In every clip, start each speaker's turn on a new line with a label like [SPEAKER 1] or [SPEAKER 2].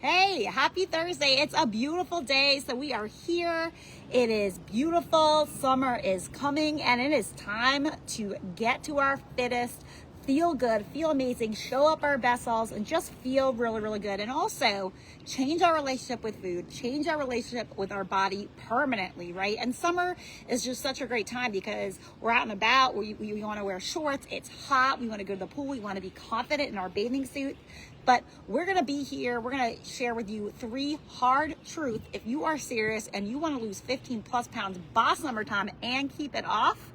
[SPEAKER 1] Hey, happy Thursday. It's a beautiful day. So we are here. It is beautiful. Summer is coming and it is time to get to our fittest, feel good, feel amazing, show up our best selves, and just feel really, really good. And also change our relationship with food, change our relationship with our body permanently, right? And summer is just such a great time because we're out and about. We want to wear shorts. It's hot. We want to go to the pool. We want to be confident in our bathing suit. But we're going to be here. We're going to share with you 3 hard truths. If you are serious and you want to lose 15 plus pounds by summertime and keep it off,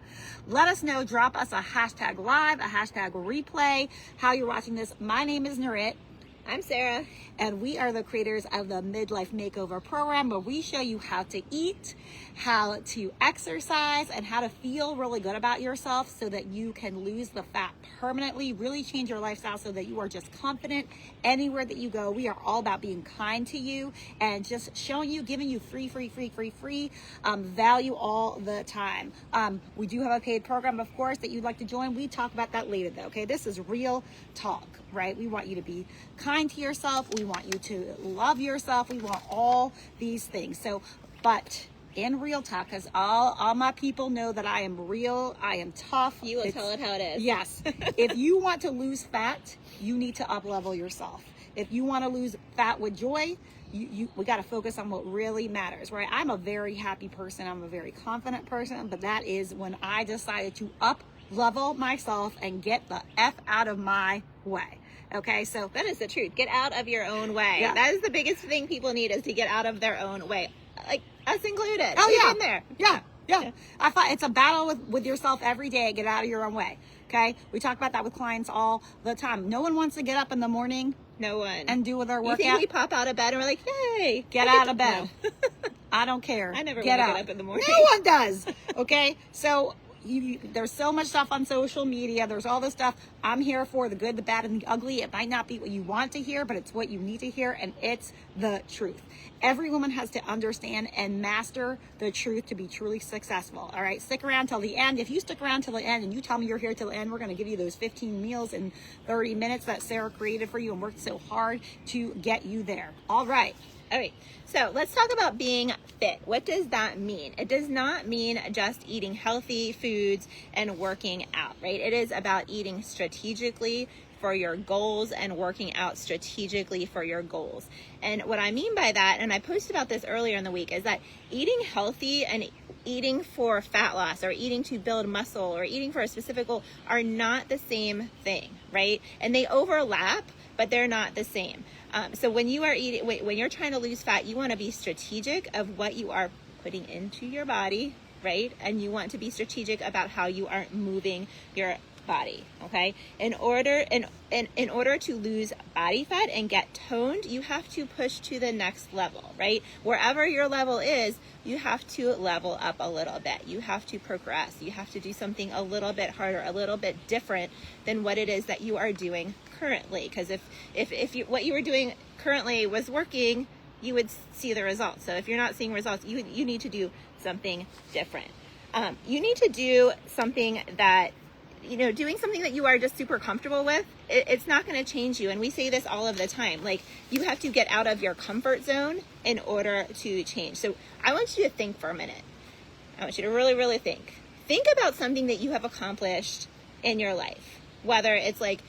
[SPEAKER 1] let us know. Drop us a hashtag live, a hashtag replay, how you're watching this. My name is Nirit.
[SPEAKER 2] I'm Sarah.
[SPEAKER 1] And we are the creators of the Midlife Makeover program, where we show you how to eat, how to exercise, and how to feel really good about yourself so that you can lose the fat permanently, really change your lifestyle so that you are just confident anywhere that you go. We are all about being kind to you and just showing you, giving you free value all the time. We do have a paid program, of course, that you'd like to join. We talk about that later though, okay? This is real talk, right? We want you to be kind to yourself. We want you to love yourself. We want all these things. So, but in real talk, because all my people know that I am real, I am tough.
[SPEAKER 2] You will tell it how it is.
[SPEAKER 1] Yes. If you want to lose fat, you need to up-level yourself. If you want to lose fat with joy, we got to focus on what really matters, right? I'm a very happy person. I'm a very confident person, but that is when I decided to up-level myself and get the F out of my way. Okay, so
[SPEAKER 2] that is the truth. Get out of your own way.
[SPEAKER 1] Yeah.
[SPEAKER 2] That is the biggest thing people need, is to get out of their own way. Like us included.
[SPEAKER 1] Oh,
[SPEAKER 2] We've
[SPEAKER 1] yeah.
[SPEAKER 2] been there.
[SPEAKER 1] Yeah. I thought it's a battle with yourself every day. Get out of your own way. Okay. We talk about that with clients all the time. No one wants to get up in the morning.
[SPEAKER 2] No one.
[SPEAKER 1] And do their workout.
[SPEAKER 2] You think we pop out of bed and we're like, hey.
[SPEAKER 1] Get out of bed. No. I don't care.
[SPEAKER 2] I never want to get up in the morning.
[SPEAKER 1] No one does. Okay. So there's so much stuff on social media. There's all this stuff. I'm here for the good, the bad, and the ugly. It might not be what you want to hear, but it's what you need to hear, and it's the truth. Every woman has to understand and master the truth to be truly successful. All right, stick around till the end. If you stick around till the end and you tell me you're here till the end, we're going to give you those 15 meals in 30 minutes that Sarah created for you and worked so hard to get you there. All right.
[SPEAKER 2] All right, so let's talk about being fit. What does that mean? It does not mean just eating healthy foods and working out, right? It is about eating strategically for your goals and working out strategically for your goals. And what I mean by that, and I posted about this earlier in the week, is that eating healthy and eating for fat loss or eating to build muscle or eating for a specific goal are not the same thing, right? And they overlap, but they're not the same. So when you are eating, when you're trying to lose fat, you want to be strategic of what you are putting into your body, right? And you want to be strategic about how you are moving your body, okay? In order to lose body fat and get toned, you have to push to the next level, right? Wherever your level is, you have to level up a little bit. You have to progress. You have to do something a little bit harder, a little bit different than what it is that you are doing currently. Because if what you were doing currently was working, you would see the results. So if you're not seeing results, you need to do something different. You need to do something that, doing something that you are just super comfortable with, it's not going to change you. And we say this all of the time, like you have to get out of your comfort zone in order to change. So I want you to think for a minute. I want you to really, really think. Think about something that you have accomplished in your life, whether it's like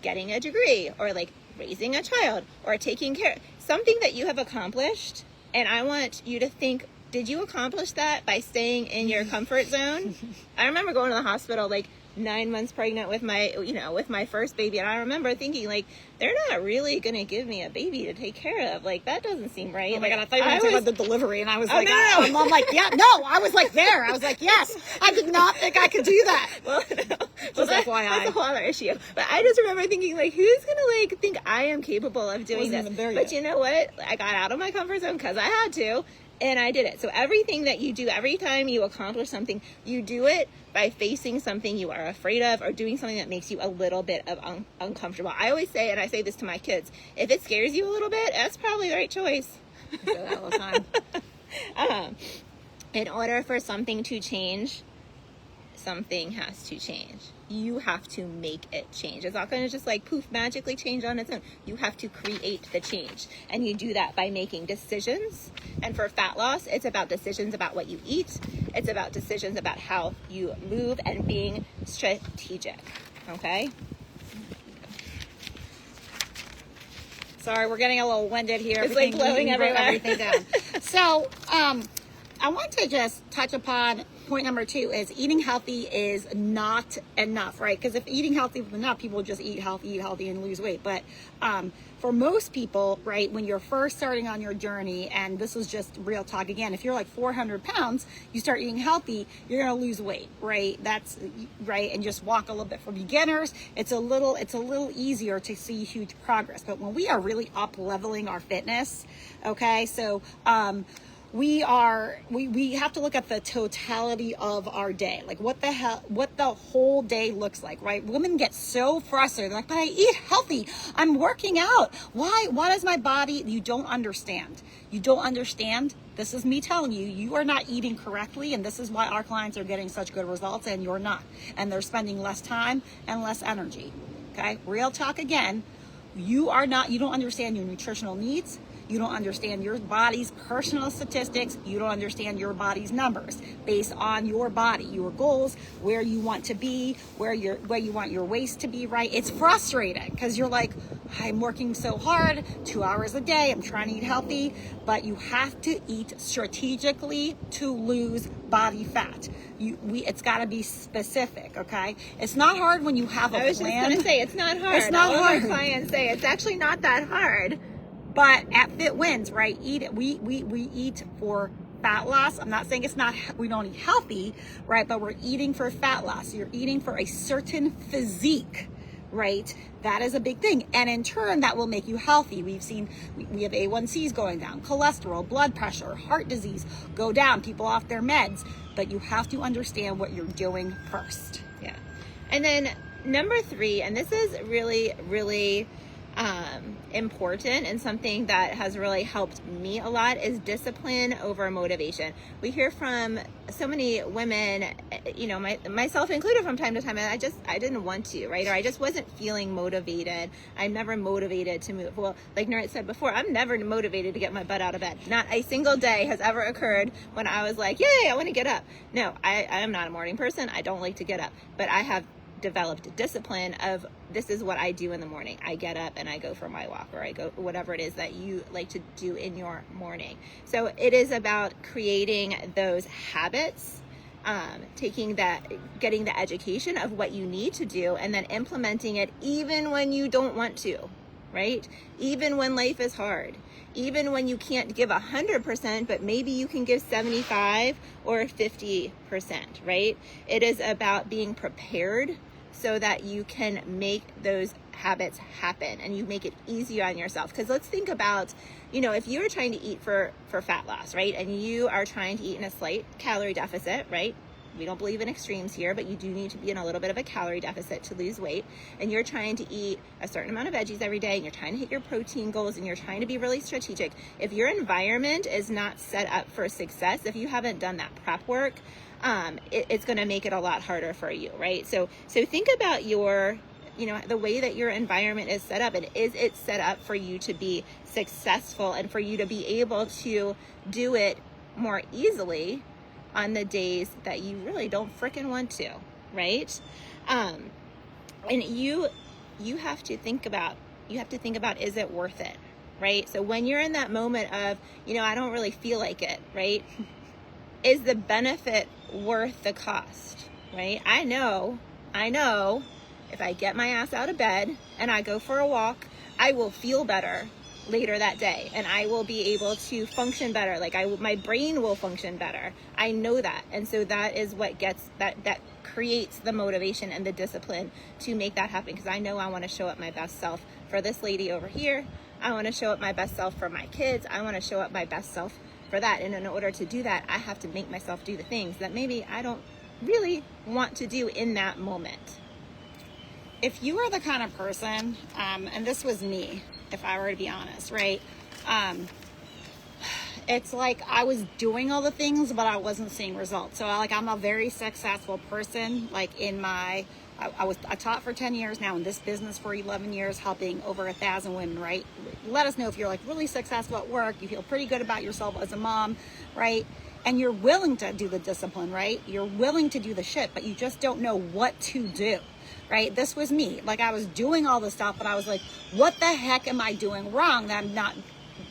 [SPEAKER 2] getting a degree or like raising a child or taking care, something that you have accomplished. And I want you to think, did you accomplish that by staying in your comfort zone? I remember going to the hospital like 9 months pregnant with my first baby. And I remember thinking, like, they're not really going to give me a baby to take care of. Like, that doesn't seem right.
[SPEAKER 1] Oh my
[SPEAKER 2] like,
[SPEAKER 1] God, I thought you were going to talk about the delivery. And I was like,
[SPEAKER 2] no.
[SPEAKER 1] I'm like, yeah, no, I was like there. I was like, yes, I did not think I could do that.
[SPEAKER 2] Well, no.
[SPEAKER 1] Just FYI.
[SPEAKER 2] That's a whole other issue. But I just remember thinking, like, who's going to, like, think I am capable of doing this?
[SPEAKER 1] Even there
[SPEAKER 2] But
[SPEAKER 1] yet.
[SPEAKER 2] you know what? I got out of my comfort zone because I had to. And I did it. So everything that you do, every time you accomplish something, you do it by facing something you are afraid of or doing something that makes you a little bit of uncomfortable. I always say, and I say this to my kids, if it scares you a little bit, that's probably the right choice.
[SPEAKER 1] I say that all the time.
[SPEAKER 2] In order for something to change, something has to change. You have to make it change. It's not going to just like poof magically change on its own. You have to create the change, and you do that by making decisions. And for fat loss, it's about decisions about what you eat. It's about decisions about how you move and being strategic. Okay.
[SPEAKER 1] Sorry, we're getting a little winded here.
[SPEAKER 2] It's like blowing everywhere.
[SPEAKER 1] Everything down. So, I want to just touch upon point number 2 is eating healthy is not enough, right? Because if eating healthy is enough, people just eat healthy and lose weight. But for most people, right, when you're first starting on your journey, and this is just real talk again, if you're like 400 pounds, you start eating healthy, you're going to lose weight, right? That's right. And just walk a little bit. For beginners, it's a little easier to see huge progress. But when we are really up leveling our fitness, okay, so we have to look at the totality of our day, like what the whole day looks like, right? Women get so frustrated. They're like, but I eat healthy, I'm working out. Why does my body? You don't understand. This is me telling you, you are not eating correctly, and this is why our clients are getting such good results and you're not, and they're spending less time and less energy. Okay, real talk again. You don't understand your nutritional needs. You don't understand your body's personal statistics. You don't understand your body's numbers based on your body, your goals, where you want to be, where you want your waist to be, right? It's frustrating because you're like, I'm working so hard, 2 hours a day, I'm trying to eat healthy, but you have to eat strategically to lose body fat. It's got to be specific, okay? It's not hard when you have a plan.
[SPEAKER 2] I was just going to say, it's not hard.
[SPEAKER 1] It's not hard.
[SPEAKER 2] All my clients say it's actually not that hard.
[SPEAKER 1] But at Fit Wins, right, we eat for fat loss. I'm not saying we don't eat healthy, right, but we're eating for fat loss. You're eating for a certain physique, right? That is a big thing. And in turn, that will make you healthy. We have A1Cs going down, cholesterol, blood pressure, heart disease go down, people off their meds. But you have to understand what you're doing first.
[SPEAKER 2] Yeah. And then number 3, and this is really, really important and something that has really helped me a lot, is discipline over motivation. We hear from so many women, myself included, from time to time, and I didn't want to, right? Or I just wasn't feeling motivated. I'm never motivated to move. Well, like Nirit said before, I'm never motivated to get my butt out of bed. Not a single day has ever occurred when I was like, yay, I want to get up. No, I am not a morning person. I don't like to get up, but I have developed a discipline of, this is what I do in the morning. I get up and I go for my walk, or I go whatever it is that you like to do in your morning. So it is about creating those habits, getting the education of what you need to do, and then implementing it even when you don't want to, right? Even when life is hard, even when you can't give 100%, but maybe you can give 75 or 50%, right? It is about being prepared so that you can make those habits happen and you make it easier on yourself. Because let's think about, if you are trying to eat for fat loss, right? And you are trying to eat in a slight calorie deficit, right? We don't believe in extremes here, but you do need to be in a little bit of a calorie deficit to lose weight. And you're trying to eat a certain amount of veggies every day, and you're trying to hit your protein goals, and you're trying to be really strategic. If your environment is not set up for success, if you haven't done that prep work, it's going to make it a lot harder for you, right? So think about the way that your environment is set up, and is it set up for you to be successful and for you to be able to do it more easily on the days that you really don't frickin' want to, right? And you have to think about, is it worth it, right? So when you're in that moment of, I don't really feel like it, right? Is the benefit worth the cost, right? I know if I get my ass out of bed and I go for a walk, I will feel better later that day, and I will be able to function better. My brain will function better. I know that. And so that is what gets that creates the motivation and the discipline to make that happen. Because I know I want to show up my best self for this lady over here. I want to show up my best self for my kids. I want to show up my best self for that. And in order to do that, I have to make myself do the things that maybe I don't really want to do in that moment.
[SPEAKER 1] If you are the kind of person, and this was me, if I were to be honest, right? It's like I was doing all the things, but I wasn't seeing results. So I'm a very successful person, like in my I taught for 10 years now, in this business for 11 years, helping over 1,000 women, right? Let us know if you're like really successful at work, you feel pretty good about yourself as a mom, right? And you're willing to do the discipline, right? You're willing to do the shit, but you just don't know what to do, right? This was me. Like, I was doing all this stuff, but I was like, what the heck am I doing wrong that I'm not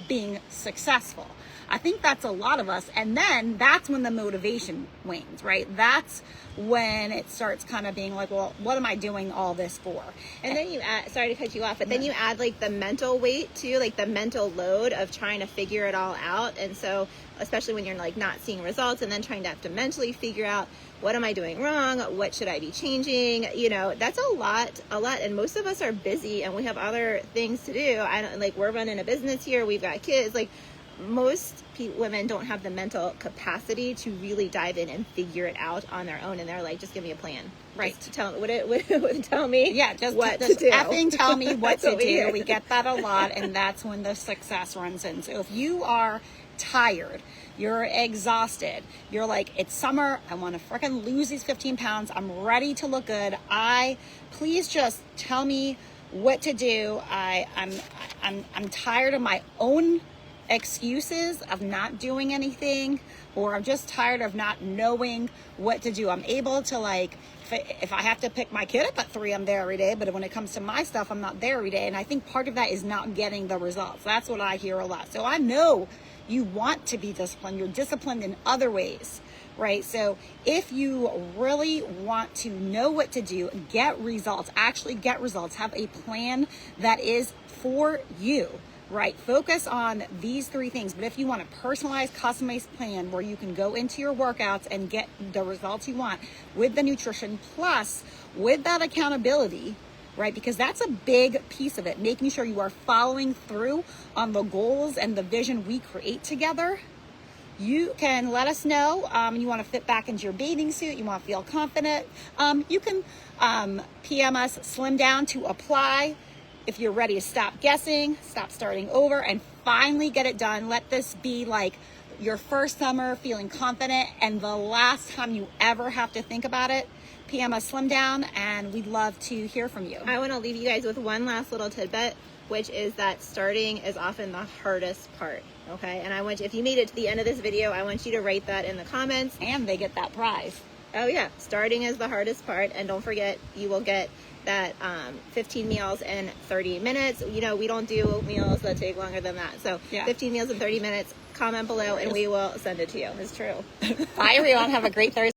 [SPEAKER 1] being successful? I think that's a lot of us. And then that's when the motivation wanes, right? That's when it starts kind of being like, well, what am I doing all this for?
[SPEAKER 2] And then you add, sorry to cut you off, but then you add like the mental weight too, like the mental load of trying to figure it all out. And so, especially when you're like not seeing results and then trying to have to mentally figure out, what am I doing wrong? What should I be changing? You know, that's a lot. And most of us are busy and we have other things to do. We're running a business here. We've got kids. Like, most women don't have the mental capacity to really dive in and figure it out on their own, and they're like, just give me a plan, right? Just tell me,
[SPEAKER 1] yeah, just
[SPEAKER 2] what to do.
[SPEAKER 1] Effing tell me what to do.
[SPEAKER 2] Hear.
[SPEAKER 1] We get that a lot, and that's when the success runs in. So if you are tired, you're exhausted, you're like, it's summer, I want to freaking lose these 15 pounds, I'm ready to look good, please just tell me what to do. I'm tired of my own excuses of not doing anything, or I'm just tired of not knowing what to do. I'm able to, like, if I have to pick my kid up at 3, I'm there every day, but when it comes to my stuff, I'm not there every day. And I think part of that is not getting the results. That's what I hear a lot. So I know you want to be disciplined. You're disciplined in other ways, right? So if you really want to know what to do, get results, actually get results, have a plan that is for you, right? Focus on these 3 things. But if you want a personalized, customized plan where you can go into your workouts and get the results you want with the nutrition, plus with that accountability, right? Because that's a big piece of it, making sure you are following through on the goals and the vision we create together. You can let us know. You want to fit back into your bathing suit, you want to feel confident. You can PM us Slim Down to apply. If you're ready to stop guessing, stop starting over, and finally get it done. Let this be like your first summer feeling confident and the last time you ever have to think about it. PM us Slim Down, and we'd love to hear from you.
[SPEAKER 2] I want to leave you guys with one last little tidbit, which is that starting is often the hardest part. Okay, and I want you, if you made it to the end of this video, I want you to write that in the comments.
[SPEAKER 1] And they get that prize.
[SPEAKER 2] Oh yeah, starting is the hardest part, and don't forget, you will get that 15 meals in 30 minutes. You know, we don't do meals that take longer than that. So yeah. 15 meals in 30 minutes, comment below, and we will send it to you. It's true.
[SPEAKER 1] Bye, everyone. Have a great Thursday.